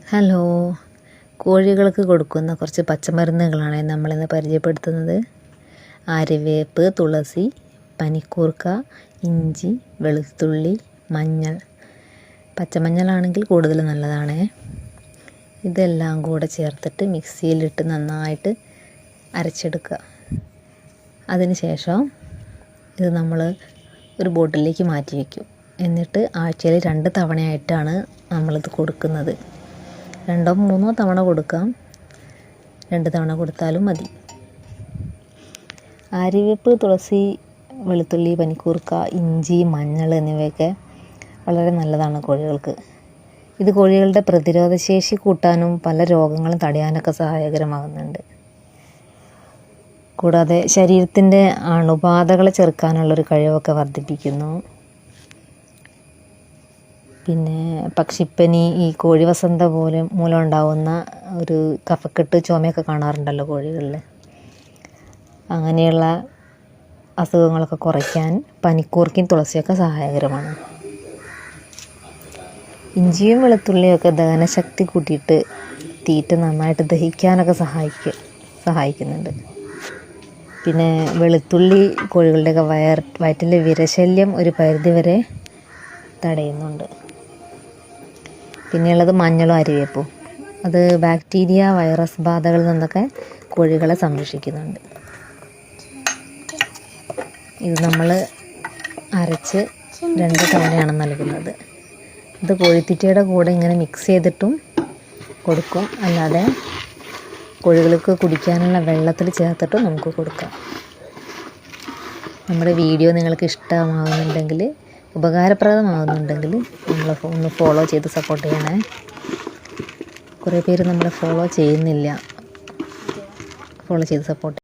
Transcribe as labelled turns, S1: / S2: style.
S1: Hello, കോഴികൾക്ക് കൊടുക്കുന്ന കുറച്ച് പച്ചമരുന്നുകളാണ് നമ്മളിന്ന് പരിചയപ്പെടുത്തുന്നത്. ആര്യവേപ്പ്, തുളസി, പനിക്കൂർക്ക, ഇഞ്ചി, വെളുത്തുള്ളി, മഞ്ഞൾ. പച്ചമഞ്ഞളാണെങ്കിൽ കൂടുതൽ നല്ലതാണ്. ഇതെല്ലാം കൂടെ ചേർത്തിട്ട് മിക്സിയിലിട്ട് നന്നായിട്ട് അരച്ചെടുക്കുക. അതിനുശേഷം ഇത് നമ്മൾ ഒരു ബോട്ടിലേക്ക് മാറ്റി വയ്ക്കും. എന്നിട്ട് ആഴ്ചയിൽ 2 തവണയായിട്ടാണ് നമ്മളിത് കൊടുക്കുന്നത്. 2-3 തവണ കൊടുക്കാം, 2 തവണ കൊടുത്താലും മതി. ആര്യവേപ്പ്, തുളസി, വെളുത്തുള്ളി, പനിക്കൂർക്ക, ഇഞ്ചി, മഞ്ഞൾ എന്നിവയൊക്കെ വളരെ നല്ലതാണ് കോഴികൾക്ക്. ഇത് കോഴികളുടെ പ്രതിരോധശേഷി കൂട്ടാനും പല രോഗങ്ങളും തടയാനൊക്കെ സഹായകരമാകുന്നുണ്ട്. കൂടാതെ ശരീരത്തിൻ്റെ അണുബാധകളെ ചെറുക്കാനുള്ളൊരു കഴിവൊക്കെ വർദ്ധിപ്പിക്കുന്നു. പിന്നെ പക്ഷിപ്പനി, ഈ കോഴി വസന്ത മൂലം ഉണ്ടാകുന്ന ഒരു കഫക്കെട്ട്, ചുമയൊക്കെ കാണാറുണ്ടല്ലോ കോഴികളിൽ. അങ്ങനെയുള്ള അസുഖങ്ങളൊക്കെ കുറയ്ക്കാൻ പനിക്കൂർക്കയും തുളസിയൊക്കെ സഹായകരമാണ്. ഇഞ്ചിയും വെളുത്തുള്ളിയൊക്കെ ദഹനശക്തി കൂട്ടിയിട്ട് തീറ്റ നന്നായിട്ട് ദഹിക്കാനൊക്കെ സഹായിക്കുന്നുണ്ട്. പിന്നെ വെളുത്തുള്ളി കോഴികളുടെയൊക്കെ വയറ്റിലെ വിരശല്യം ഒരു പരിധിവരെ തടയുന്നുണ്ട്. പിന്നെയുള്ളത് മഞ്ഞളും ആര്യവേപ്പും. അത് ബാക്ടീരിയ, വൈറസ് ബാധകളിൽ നിന്നൊക്കെ കോഴികളെ സംരക്ഷിക്കുന്നുണ്ട്. ഇത് നമ്മൾ അരച്ച് 2 തവണയാണ് നൽകുന്നത്. ഇത് കോഴിത്തീറ്റയുടെ കൂടെ ഇങ്ങനെ മിക്സ് ചെയ്തിട്ടും കൊടുക്കും, അല്ലാതെ കോഴികൾക്ക് കുടിക്കാനുള്ള വെള്ളത്തിൽ ചേർത്തിട്ടും നമുക്ക് കൊടുക്കാം. നമ്മുടെ വീഡിയോ നിങ്ങൾക്ക് ഇഷ്ടമാകുന്നുണ്ടെങ്കിൽ, ഉപകാരപ്രദമാകുന്നുണ്ടെങ്കിൽ നമ്മൾ ഒന്ന് ഫോളോ ചെയ്ത് സപ്പോർട്ട് ചെയ്യണേ. കുറേ പേര് നമ്മളെ ഫോളോ ചെയ്യുന്നില്ല, ഫോളോ ചെയ്ത് സപ്പോർട്ട്